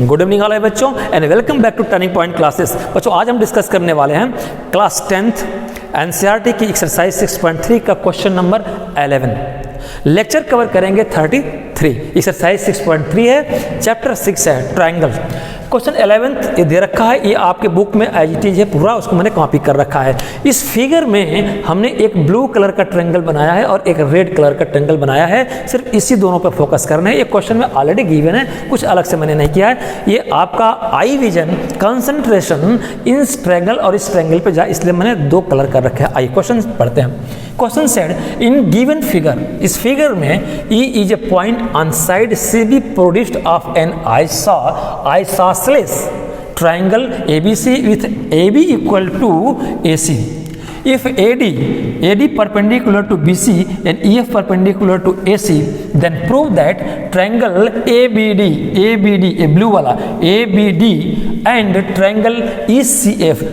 Good evening all बच्चों and welcome back to Turning Point Classes. बच्चों आज हम डिस्कस करने वाले हैं क्लास 10th एनसीईआरटी की एक्सरसाइज 6.3 का क्वेश्चन नंबर 11। लेक्चर कवर करेंगे 33। एक्सरसाइज 6.3 है, चैप्टर 6 है ट्रायंगल। क्वेश्चन 11th ये दे रखा है, ये आपके बुक में एज इट इज है पूरा, उसको मैंने कॉपी कर रखा है। इस फिगर में हमने एक ब्लू कलर का ट्रायंगल बनाया है और एक रेड कलर का ट्रायंगल बनाया है। सिर्फ इसी दोनों पर फोकस करना है। ये क्वेश्चन में ऑलरेडी गिवन है, कुछ अलग से मैंने नहीं किया है। ये आपका eye vision concentration in triangle और इस ट्रायंगल पे जाए, इसलिए मैंने दो कलर कर रखे हैं। आइए क्वेश्चन पढ़ते हैं। Question said in given figure, इस फिगर में E is a point on side CB produced of an isosceles triangle ABC with AB equal to AC. If AD perpendicular to BC and EF perpendicular to AC, then prove that triangle ABD a blue वाला ABD and triangle ECF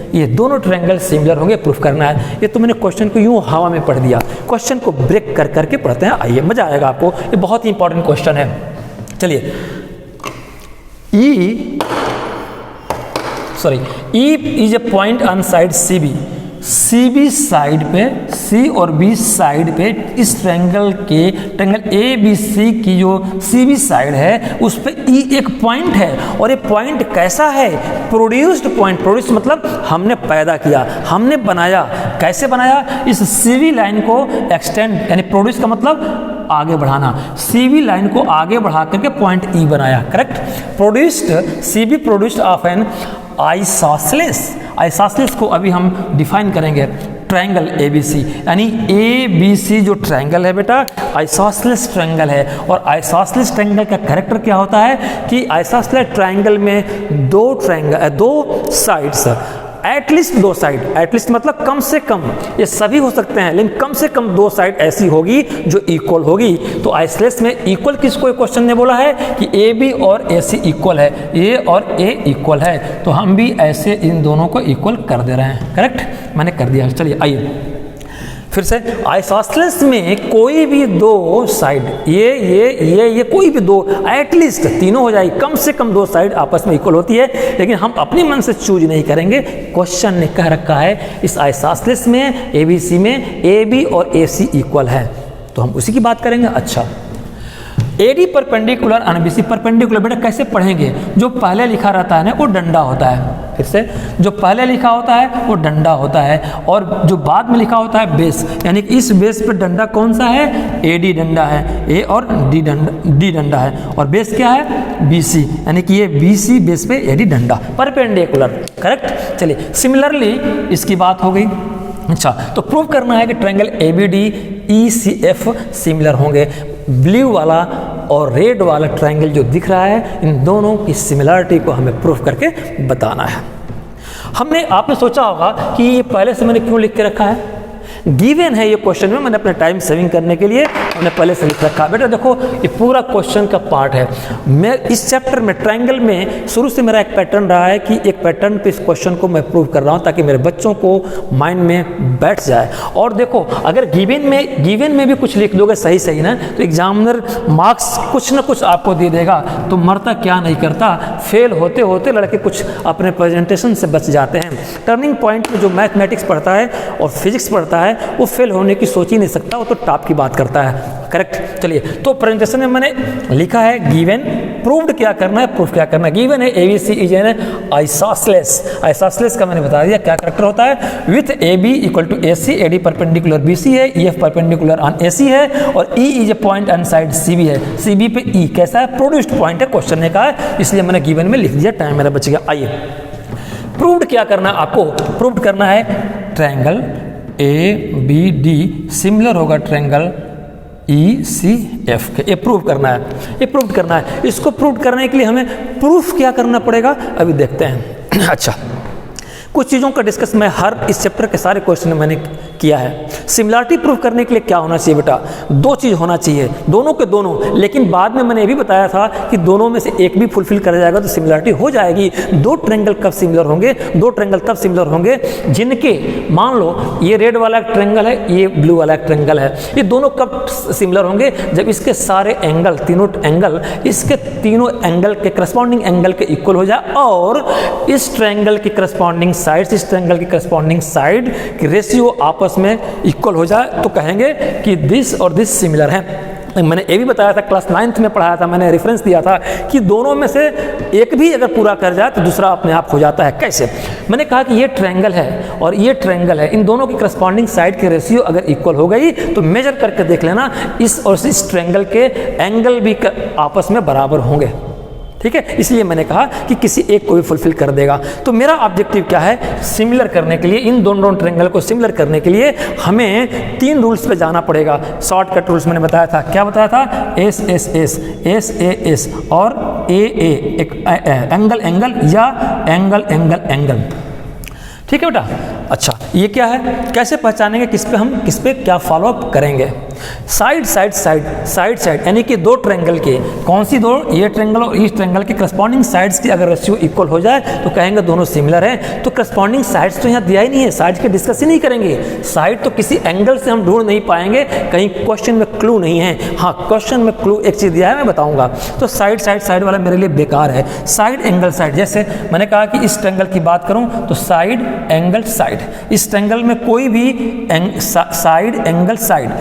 ये दोनों triangle similar होंगे, proof करना है। ये तो मैंने question को यूं हवा में पढ़ दिया, क्वेश्चन को ब्रेक कर करके पढ़ते हैं। आइए मजा आएगा आपको, ये बहुत ही इंपॉर्टेंट क्वेश्चन है। चलिए E is a point on side CB side पे, C और B साइड पे, इस ट्रायंगल ABC की जो CB साइड है उस पे E एक पॉइंट है। और ये पॉइंट कैसा है? Produced point. प्रोड्यूस मतलब हमने पैदा किया, हमने बनाया। कैसे बनाया? इस CB लाइन को एक्सटेंड, यानी प्रोड्यूस का मतलब आगे बढ़ाना। CB लाइन को आगे बढ़ा करके पॉइंट E बनाया। Correct. Produced CB produced of N isosceles को अभी हम डिफाइन करेंगे। ट्रायंगल ABC, यानी ABC जो ट्रायंगल है बेटा आइसोसेलेस ट्रायंगल है। और आइसोसेलेस ट्रायंगल का कैरेक्टर क्या होता है कि आइसोसेलेस ट्रायंगल में दो साइड्स, एटलीस्ट दो साइड, एटलीस्ट मतलब कम से कम, ये सभी हो सकते हैं लेकिन कम से कम दो साइड ऐसी होगी जो इक्वल होगी। तो आइसोसेलेस में इक्वल किसको क्वेश्चन ने बोला है कि AB और AC इक्वल है, A और A इक्वल है, तो हम भी ऐसे इन दोनों को इक्वल कर दे रहे हैं। करेक्ट, मैंने कर दिया। चलिए आइए फिर से, आइसोसेलेस में कोई भी दो साइड, ये कोई भी दो, एटलीस्ट तीनों हो जाएगी, कम से कम दो साइड आपस में इक्वल होती है। लेकिन हम अपने मन से चूज नहीं करेंगे, क्वेश्चन ने कह रखा है इस आइसोसेलेस में ABC में AB और AC इक्वल है, तो हम उसी की बात करेंगे। अच्छा, AD परपेंडिकुलर और BC परपेंडिकुलर, बेटा कैसे पढ़ेंगे? जो पहले लिखा रहता है ना वो डंडा होता है। फिर से, जो पहले लिखा होता है वो डंडा होता है और जो बाद में लिखा होता है बेस, यानी कि इस बेस पे डंडा कौन सा है? AD डंडा है, A और D डंडा है, और बेस क्या है? BC, यानी कि ये BC बेस पे AD डंडा, परपेंडिकुलर। करेक्ट। चलिए सिमिलरली इसकी बात हो गई। अच्छा, तो प्रूव करना है कि ट्रायंगल ABD ECF सिमिलर होंगे। ब्लू वाला और रेड वाला ट्रायंगल जो दिख रहा है, इन दोनों की सिमिलरिटी को हमें प्रूफ करके बताना है। आपने सोचा होगा कि ये पहले से मैंने क्यों लिख के रखा है? गिवन है ये क्वेश्चन में, मैंने अपने टाइम सेविंग करने के लिए हमने पहले से लिख रखा है। बेटा देखो, ये पूरा क्वेश्चन का पार्ट है। मैं इस चैप्टर में ट्रायंगल में शुरू से मेरा एक पैटर्न रहा है कि एक पैटर्न पे इस क्वेश्चन को मैं प्रूव कर रहा हूँ ताकि मेरे बच्चों को माइंड में बैठ जाए। और देखो, अगर गिवन में भी कुछ लिख दोगे सही ना, तो एग्जामिनर मार्क्स कुछ ना कुछ आपको दे देगा। तो मरता क्या नहीं करता, फेल होते होते लड़के कुछ अपने प्रेजेंटेशन से बच जाते हैं। टर्निंग पॉइंट में जो मैथमेटिक्स पढ़ता है और फिजिक्स पढ़ता है वो फेल होने की सोच ही नहीं सकता, वो तो टॉप की बात करता है। करेक्ट। चलिए, तो प्रेजेंटेशन में मैंने लिखा है गिवन, प्रूव्ड क्या करना है, प्रूफ क्या करना है। गिवन है ABC is an isosceles. Isosceles का मैंने बता दिया क्या कैरेक्टर होता है। With AB equal to AC, AD perpendicular BC है, EF परपेंडिकुलर ऑन AC है, और E is a point on side CB है। CB पे E कैसा है? प्रोड्यूस्ड पॉइंट है, क्वेश्चन ने कहा है, इसलिए मैंने गिवन में लिख दिया, टाइम मेरा बच गया। आइए प्रूव्ड क्या करना है आपको? प्रूव्ड करना है ट्रायंगल ABD सिमिलर होगा ट्रायंगल ECF के। ये प्रूव करना है, इसको प्रूव करने के लिए हमें प्रूफ क्या करना पड़ेगा अभी देखते हैं। अच्छा, कुछ चीज़ों का डिस्कस मैं हर इस चैप्टर के सारे क्वेश्चन में मैंने किया है। सिमिलरिटी प्रूव करने के लिए क्या होना चाहिए बेटा, दो चीज़ होना चाहिए, दोनों के दोनों। लेकिन बाद में मैंने ये भी बताया था कि दोनों में से एक भी फुलफिल कर जाएगा तो सिमिलरिटी हो जाएगी। दो ट्रायंगल कब सिमिलर होंगे, दो ट्रायंगल तब सिमिलर होंगे जिनके, मान लो ये रेड वाला एक ट्रायंगल है, ये ब्लू वाला एक ट्रायंगल है, ये दोनों कब सिमिलर होंगे, जब इसके सारे एंगल, तीनों एंगल इसके तीनों एंगल के करस्पॉन्डिंग एंगल के इक्वल हो जाए और इस ट्रायंगल की करस्पॉन्डिंग साइड्स, इस ट्रायंगल की करस्पॉन्डिंग साइड की रेशियो आपस में इक्वल हो जाए तो कहेंगे कि दिस और दिस सिमिलर है। मैंने ये भी बताया था, क्लास 9th में पढ़ाया था, मैंने रेफरेंस दिया था कि दोनों में से एक भी अगर पूरा कर जाए तो दूसरा अपने आप हो जाता है। कैसे? मैंने कहा कि ये ट्रायंगल है और ये ट्रायंगल है, इन दोनों की करस्पॉन्डिंग साइड की रेशियो अगर इक्वल हो गई तो मेजर करके देख लेना इस और इस ट्रायंगल के एंगल भी आपस में बराबर होंगे। ठीक है, इसलिए मैंने कहा कि किसी एक को भी फुलफिल कर देगा। तो मेरा ऑब्जेक्टिव क्या है, सिमिलर करने के लिए, इन दोनों ट्रायंगल को सिमिलर करने के लिए हमें 3 रूल्स पे जाना पड़ेगा। शॉर्टकट रूल्स मैंने बताया था, क्या बताया था, S S S, S A S और ए ए, एक एंगल एंगल या एंगल एंगल एंगल। ठीक है बेटा, अच्छा ये क्या है, कैसे पहचानेंगे, किस पे क्या फॉलोअप करेंगे। Side side side side side यानी कि दो ट्रायंगल के, कौन सी दो, ये ट्रायंगल और इस ट्रायंगल के करस्पॉन्डिंग साइड्स की अगर रेशियो इक्वल हो जाए तो कहेंगे दोनों सिमिलर है। तो करस्पॉन्डिंग साइड्स तो यहाँ दिया ही नहीं है, साइड्स के डिस्कस ही नहीं करेंगे। साइड तो किसी एंगल से हम ढूंढ नहीं पाएंगे, कहीं क्वेश्चन में क्लू नहीं है। हाँ, क्वेश्चन में क्लू एक चीज़ दिया है, मैं बताऊंगा। तो साइड साइड साइड वाला मेरे लिए बेकार है। साइड एंगल साइड, जैसे मैंने कहा कि इस ट्रायंगल की बात करूं तो साइड एंगल साइड, इस ट्रायंगल में कोई भी साइड एंगल साइड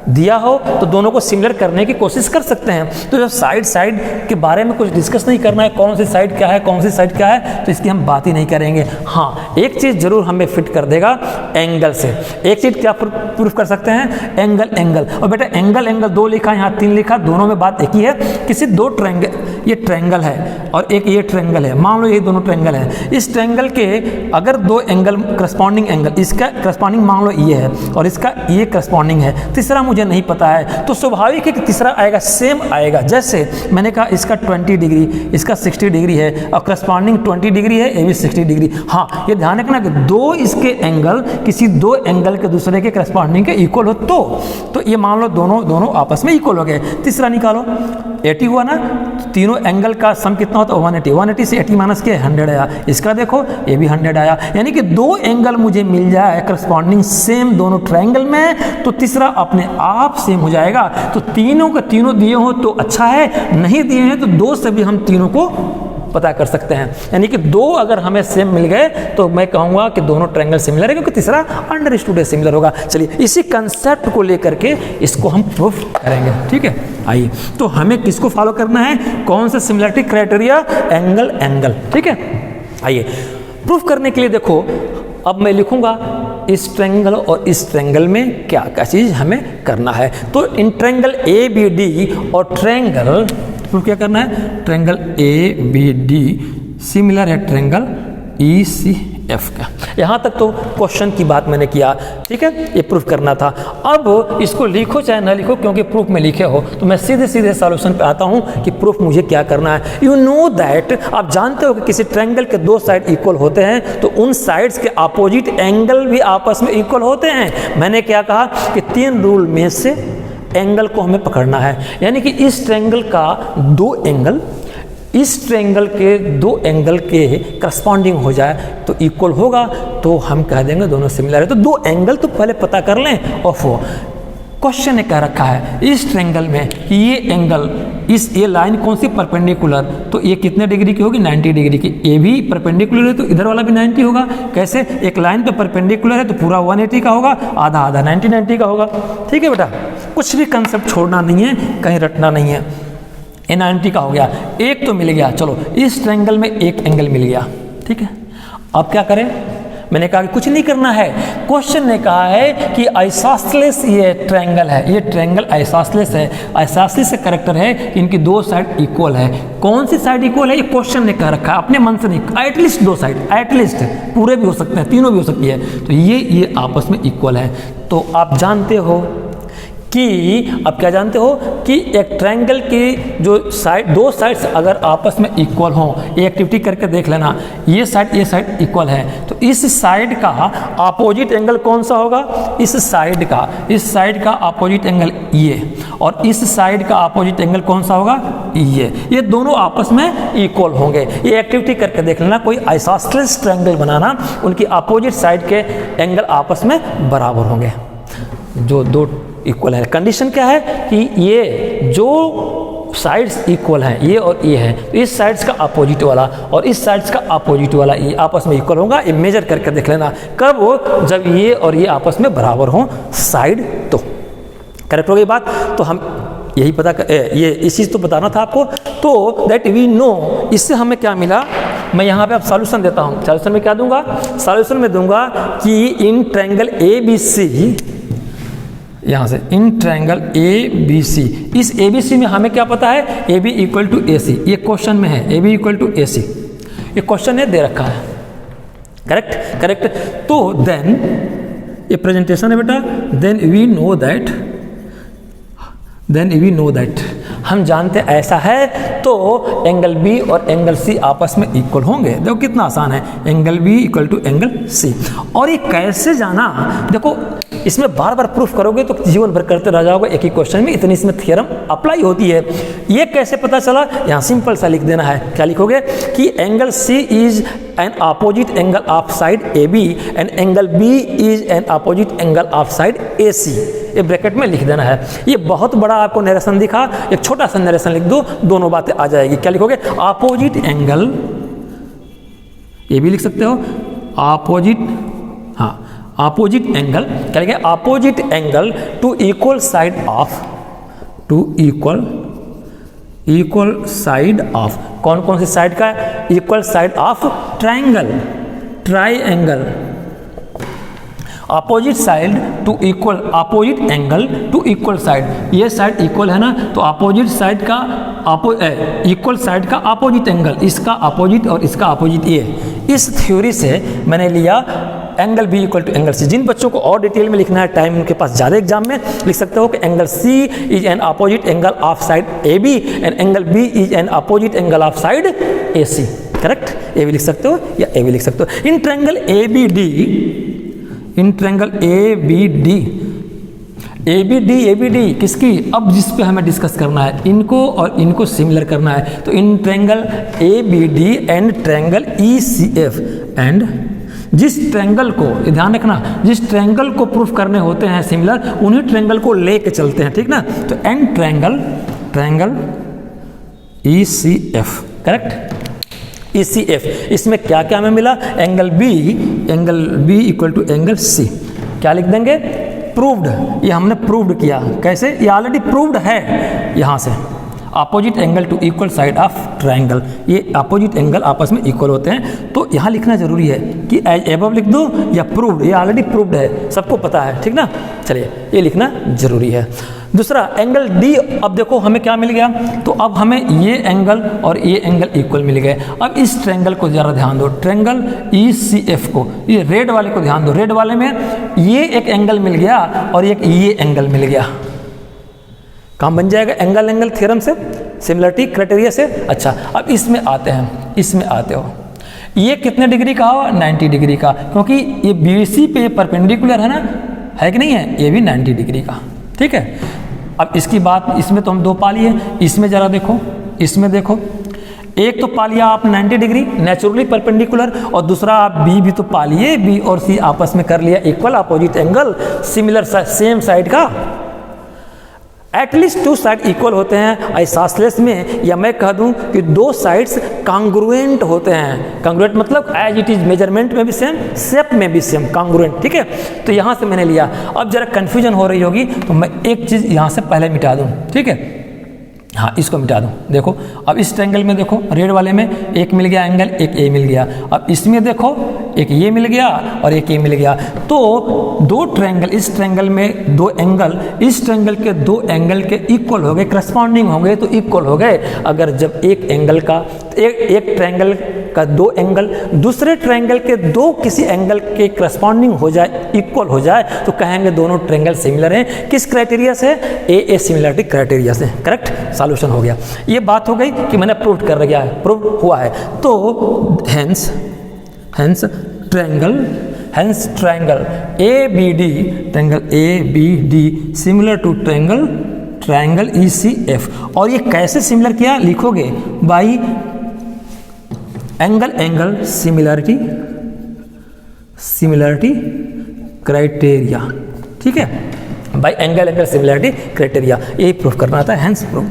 दिया हो तो दोनों को सिमिलर करने की कोशिश कर सकते हैं। तो जब साइड साइड के बारे में कुछ डिस्कस नहीं करना है, कौन सी साइड क्या है, कौन सी साइड क्या है, तो इसकी हम बात ही नहीं करेंगे। हाँ, एक चीज़ जरूर हमें फिट कर देगा, एंगल से। एक चीज़ क्या प्रूफ कर सकते हैं, एंगल एंगल। और बेटा एंगल एंगल 2 लिखा, यहाँ 3 लिखा, दोनों में बात एक ही है। किसी दो ट्रायंगल, ये ट्रायंगल है और एक ये ट्रायंगल है, मान लो ये दोनों ट्रायंगल है, इस ट्रायंगल के अगर दो एंगल करस्पॉन्डिंग एंगल, इसका करस्पॉन्डिंग मान लो ये है और इसका ये करस्पॉन्डिंग है, तीसरा मुझे नहीं पता है, तो स्वाभाविक है कि तीसरा आएगा, सेम आएगा। जैसे मैंने कहा इसका 20 डिग्री, इसका 60 डिग्री है और करस्पॉन्डिंग 20 डिग्री है, ये भी 60 डिग्री। हाँ, ये ध्यान रखना कि दो इसके एंगल किसी दो एंगल के दूसरे के करस्पॉन्डिंग के इक्वल हो तो ये मान लो दोनों आपस में इक्वल हो गए। तीसरा निकालो, 80 हुआ ना, तीनों एंगल का सम कितना होता है, 180। 180 से 80 माइनस किया 100 आया, इसका देखो ये भी 100 आया। यानी कि दो एंगल मुझे मिल जाए करस्पॉन्डिंग सेम दोनों ट्रायंगल में, तो तीसरा अपने आप सेम हो जाएगा। तो तीनों के तीनों दिए हो तो अच्छा है, नहीं दिए हैं तो दो से भी हम तीनों को पता कर सकते हैं। यानी कि दो अगर हमें सेम मिल गए तो मैं कहूँगा कि दोनों ट्रायंगल सिमिलर है, क्योंकि तीसरा अंडरस्टूड सिमिलर होगा। चलिए इसी कंसेप्ट को लेकर के इसको हम प्रूफ करेंगे। ठीक है, आइए तो हमें किसको फॉलो करना है, कौन सा सिमिलरिटी क्राइटेरिया, एंगल एंगल। ठीक है, आइए प्रूफ करने के लिए देखो, अब मैं लिखूंगा इस ट्रायंगल और इस ट्रायंगल में क्या क्या चीज़ हमें करना है। तो इन ट्रायंगल ABD और ट्रायंगल क्या करना है, ट्रायंगल ABD सिमिलर है ट्रायंगल ECF का। यहाँ तक तो क्वेश्चन की बात मैंने किया। ठीक है, ये प्रूफ करना था। अब इसको लिखो चाहे ना लिखो, क्योंकि प्रूफ में लिखे हो तो मैं सीधे सीधे सॉल्यूशन पे आता हूँ कि प्रूफ मुझे क्या करना है। यू नो दैट, आप जानते हो कि किसी ट्रायंगल के दो साइड इक्वल होते हैं तो उन साइड्स के अपोजिट एंगल भी आपस में इक्वल होते हैं। मैंने क्या कहा कि 3 रूल में से एंगल को हमें पकड़ना है। यानी कि इस ट्रायंगल का दो एंगल इस ट्रायंगल के दो एंगल के करस्पॉन्डिंग हो जाए तो इक्वल होगा, तो हम कह देंगे दोनों सिमिलर है। तो दो एंगल तो पहले पता कर लें। और क्वेश्चन ने कह रखा है इस ट्रायंगल में कि ये एंगल, ये लाइन कौन सी परपेंडिकुलर, तो ये कितने डिग्री की होगी, 90 डिग्री की। ये भी परपेंडिकुलर है तो इधर वाला भी 90 होगा। कैसे, एक लाइन पे परपेंडिकुलर है तो पूरा 180 का होगा, आधा आधा 90 का होगा। ठीक है बेटा, कुछ भी कंसेप्ट छोड़ना नहीं है, कहीं रटना नहीं है। ये 90 का हो गया, एक तो मिल गया। चलो इस ट्रायंगल में एक एंगल मिल गया। ठीक है, अब क्या करें, मैंने कहा कि कुछ नहीं करना है। क्वेश्चन ने कहा है कि आइसोसेलेस ये ट्रायंगल है, ये ट्रायंगल आइसोसेलेस है। आइसोसेलेस का कैरेक्टर है कि इनकी दो साइड इक्वल है। कौन सी साइड इक्वल है, ये क्वेश्चन ने कह रखा है, अपने मन से नहीं। एटलीस्ट दो साइड, एटलीस्ट पूरे भी हो सकते हैं, तीनों भी हो सकती है। तो ये आपस में इक्वल है। तो आप जानते हो कि अब क्या जानते हो कि एक ट्रायंगल की जो साइड, दो साइड्स अगर आपस में इक्वल हों, ये एक्टिविटी करके देख लेना, ये साइड इक्वल है, तो इस साइड का अपोजिट एंगल कौन सा होगा? इस साइड का अपोजिट एंगल ये, और इस साइड का अपोजिट एंगल कौन सा होगा? ये दोनों आपस में इक्वल होंगे। ये एक्टिविटी करके देख लेना, कोई आइसोसेलेस ट्रायंगल बनाना, उनकी अपोजिट साइड के एंगल आपस में बराबर होंगे, जो दो इक्वल है। कंडीशन क्या है कि ये जो साइड्स इक्वल हैं, ये और ये है, तो इस साइड्स का अपोजिट वाला और इस साइड्स का अपोजिट वाला ये आपस में इक्वल होगा। ये मेजर करके देख लेना, कब वो? जब ये और ये आपस में बराबर हों साइड, तो करेक्ट हो गई बात। तो हम यही पता ये इस चीज़ तो बताना था आपको। तो दैट वी नो, इससे हमें क्या मिला? मैं यहाँ पे अब सॉल्यूशन देता हूँ। सॉल्यूशन में क्या दूंगा? सॉल्यूशन में दूंगा कि इन ट्रायंगल ABC, यहाँ से इन ट्रायंगल ABC, इस ABC में हमें क्या पता है? AB इक्वल टू AC, ये क्वेश्चन में है, AB इक्वल टू AC, ये क्वेश्चन है, दे रखा है। करेक्ट। तो देन ये प्रेजेंटेशन है बेटा, देन वी नो दैट, हम जानते ऐसा है, तो एंगल B और एंगल C आपस में इक्वल होंगे। देखो कितना आसान है, angle B equal to angle C। और ये कैसे जाना? देखो इसमें बार बार प्रूफ करोगे तो जीवन भर करते रह जाओगे एक ही क्वेश्चन में, इतनी इसमें थ्योरम अप्लाई होती है। ये कैसे पता चला? यहाँ सिंपल सा लिख देना है। क्या लिखोगे? कि angle C is an opposite angle of side AB and angle B is an opposite angle of side AC। ये ब्रैकेट में लिख देना है। ये बहुत बड़ा आपको नरेशन दिखा, एक छोटा सा नरेशन लिख दो, दोनों बातें आ जाएगी। क्या लिखोगे? अपोजिट एंगल, ये भी लिख सकते हो, अपोजिट, हाँ अपोजिट एंगल, क्या लिखे? Opposite angle to equal side of, to equal side of, कौन सी साइड का? Equal side of triangle, opposite side to equal, opposite angle to equal side, ये साइड इक्वल है ना, तो अपोजिट साइड का इक्वल साइड का अपोजिट एंगल, इसका अपोजिट और इसका अपोजिट ये। इस थ्योरी से मैंने लिया angle B equal to angle C। जिन बच्चों को और डिटेल में लिखना है, टाइम उनके पास ज़्यादा एग्जाम में, लिख सकते हो कि angle C is an opposite angle of side AB and angle B is an opposite angle of side AC। Correct, ये भी लिख सकते हो या ए भी लिख सकते हो। इन ट्रायंगल ABD किसकी? अब जिस पे हमें डिस्कस करना है, इनको और इनको सिमिलर करना है, तो in triangle ABD and triangle ECF, and जिस ट्रायंगल को, ध्यान रखना, जिस ट्रायंगल को प्रूफ करने होते हैं सिमिलर, उन्हीं ट्रायंगल को लेके चलते हैं, ठीक ना। तो and triangle ECF, correct, ECF। इसमें क्या क्या हमें मिला? Angle B equal to angle C। क्या लिख देंगे? प्रूव्ड। ये हमने प्रूव्ड किया। कैसे? ये ऑलरेडी प्रूव्ड है। यहाँ से opposite angle to equal side of triangle, ये अपोजिट एंगल आपस में इक्वल होते हैं। तो यहाँ लिखना जरूरी है कि एज एबव लिख दो या प्रूव्ड, ये ऑलरेडी प्रूव्ड है, सबको पता है, ठीक ना। चलिए, ये लिखना जरूरी है। दूसरा एंगल D, अब देखो हमें क्या मिल गया, तो अब हमें ये एंगल और ये एंगल इक्वल मिल गए। अब इस ट्रायंगल को जरा ध्यान दो, ट्रायंगल ECF को, ये रेड वाले को ध्यान दो, रेड वाले में ये एक एंगल मिल गया और एक ये एंगल मिल गया। काम बन जाएगा एंगल थ्योरम से, सिमिलरिटी क्राइटेरिया से। अच्छा, अब इसमें आते हैं, इसमें आते हो, ये कितने डिग्री का होगा? 90 डिग्री का, क्योंकि ये BC पे परपेंडिकुलर है ना, है कि नहीं है? ये भी 90 डिग्री का, ठीक है। अब इसकी बात, इसमें तो हम दो पा लिए, इसमें जरा देखो, इसमें देखो, एक तो पा लिया आप 90 डिग्री नेचुरली परपेंडिकुलर, और दूसरा आप B भी तो पा लिए, B और C आपस में कर लिया equal opposite angle, similar same side का। एटलीस्ट 2 साइड इक्वल होते हैं आइसोसेलेस में, या मैं कह दूं कि 2 साइड्स कांग्रुएंट होते हैं। कांग्रुएंट मतलब एज इट इज, मेजरमेंट में भी सेम, शेप में भी सेम, कांग्रुएंट, ठीक है। तो यहाँ से मैंने लिया। अब जरा कन्फ्यूजन हो रही होगी, तो मैं एक चीज़ यहाँ से पहले मिटा दूँ, ठीक है। हाँ, इसको मिटा दूँ। देखो अब इस ट्रायंगल में देखो, रेड वाले में एक मिल गया एंगल, एक ए मिल गया। अब इसमें देखो एक ये मिल गया और एक ये मिल गया। तो दो ट्रायंगल, इस ट्रायंगल में दो एंगल, इस ट्रायंगल के दो एंगल के इक्वल हो गए, करस्पॉन्डिंग हो गए, तो इक्वल हो गए। अगर जब एक एंगल का एक ट्रायंगल का दो एंगल दूसरे ट्रायंगल के दो किसी एंगल के करस्पॉन्डिंग हो जाए, इक्वल हो जाए, तो कहेंगे दोनों ट्रायंगल सिमिलर हैं। किस क्राइटेरिया से? ए सिमिलरिटी क्राइटेरिया से। करेक्ट, सॉल्यूशन हो गया। ये बात हो गई कि मैंने प्रूव कर दिया है, प्रूव हुआ है। तो hence triangle A B D similar to triangle ECF। और ये कैसे सिमिलर किया लिखोगे? By angle similarity criteria. ठीक है, बाई एंगल सिमिलरिटी क्राइटेरिया, यही प्रूफ करना आता है। Hence proof.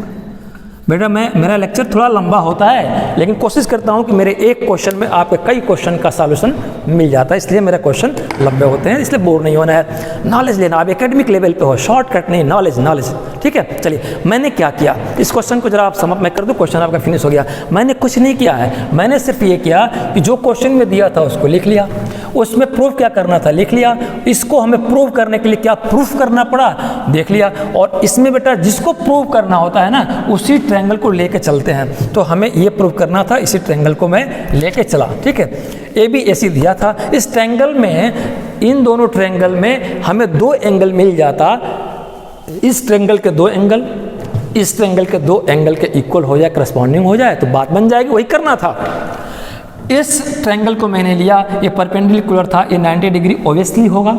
बेटा मेरा लेक्चर थोड़ा लंबा होता है, लेकिन कोशिश करता हूँ कि मेरे एक क्वेश्चन में आपके कई क्वेश्चन का सॉल्यूशन मिल जाता है, इसलिए मेरे क्वेश्चन लंबे होते हैं, इसलिए बोर नहीं होना है। नॉलेज लेना, आप एकेडमिक लेवल पे हो, शॉर्टकट नहीं, नॉलेज। ठीक है, चलिए मैंने क्या किया, इस क्वेश्चन को जरा आप मैं कर दूँ, क्वेश्चन आपका फिनिश हो गया। मैंने कुछ नहीं किया है, मैंने सिर्फ ये किया कि जो क्वेश्चन में दिया था उसको लिख लिया, उसमें प्रूफ क्या करना था लिख लिया, इसको हमें प्रूव करने के लिए क्या प्रूफ करना पड़ा देख लिया। और इसमें बेटा जिसको प्रूव करना होता है ना, उसी ट्रायंगल को लेके चलते हैं। तो हमें ये प्रूव करना था, इसी ट्रायंगल को मैं लेके चला। ठीक है, ABAC दिया था, इस ट्रायंगल में, इन दोनों ट्रायंगल में हमें दो एंगल मिल जाता, इस ट्रायंगल के दो एंगल, इस ट्रायंगल के दो एंगल के इक्वल हो जाए, करस्पॉन्डिंग हो जाए, तो बात बन जाएगी। वही करना था। इस ट्रायंगल को मैंने लिया, ये परपेंडिकुलर था, ये 90 डिग्री ऑब्वियसली होगा।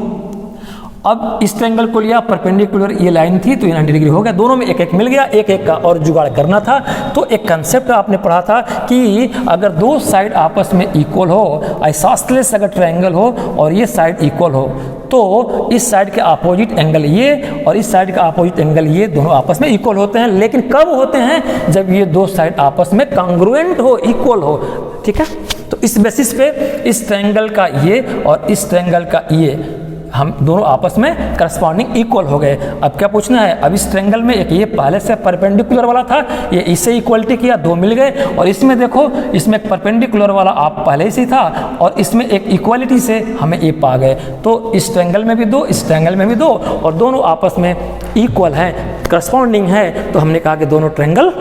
अब इस ट्रायंगल को लिया, परपेंडिकुलर ये लाइन थी, तो ये 90 डिग्री हो गया। दोनों में एक एक मिल गया, एक एक का और जुगाड़ करना था। तो एक कंसेप्ट आपने पढ़ा था कि अगर दो साइड आपस में इक्वल हो, आइसोसेलेस अगर ट्रायंगल हो और ये साइड इक्वल हो, तो इस साइड के अपोजिट एंगल ये और इस साइड का अपोजिट एंगल ये, दोनों आपस में इक्वल होते हैं। लेकिन कब होते हैं? जब ये दो साइड आपस में कांग्रुएंट हो, इक्वल हो। ठीक है, तो इस बेसिस पे इस ट्रायंगल का ये और इस ट्रायंगल का ये, हम दोनों आपस में करस्पॉन्डिंग इक्वल हो गए। अब क्या पूछना है? अब इस ट्रायंगल में एक ये पहले से परपेंडिकुलर वाला था, ये इससे इक्वलिटी किया, दो मिल गए। और इसमें देखो, इसमें एक परपेंडिकुलर वाला आप पहले से था और इसमें एक इक्वलिटी से हमें ये पा गए। तो इस ट्रायंगल में भी दो, इस ट्रायंगल में भी दो, और दोनों आपस में इक्वल हैं, करस्पॉन्डिंग है, तो हमने कहा कि दोनों ट्रायंगल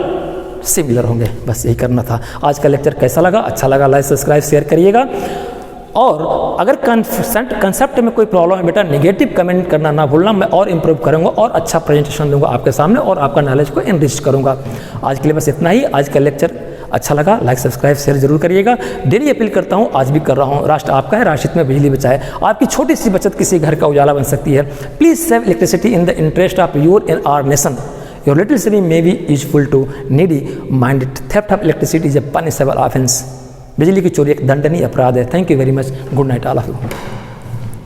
सिमिलर होंगे। बस यही करना था। आज का लेक्चर कैसा लगा? अच्छा लगा, लाइक सब्सक्राइब शेयर करिएगा। और अगर कंसेप्ट में कोई प्रॉब्लम है बेटा, नेगेटिव कमेंट करना ना भूलना, मैं और इम्प्रूव करूंगा और अच्छा प्रेजेंटेशन दूंगा आपके सामने और आपका नॉलेज को एनरिच करूंगा। आज के लिए बस इतना ही। आज का लेक्चर अच्छा लगा, लाइक सब्सक्राइब शेयर जरूर करिएगा। डेली अपील करता हूँ, आज भी कर रहा हूँ, राष्ट्र आपका है, राष्ट्र में बिजली बचाए। आपकी छोटी सी बचत किसी घर का उजाला बन सकती है। Please save electricity in the interest of your and our nation. Your little saving may be useful to needy minded. Theft of electricity is a punishable offense. बिजली की चोरी एक दंडनीय अपराध है। Thank you very much. Good night all of you.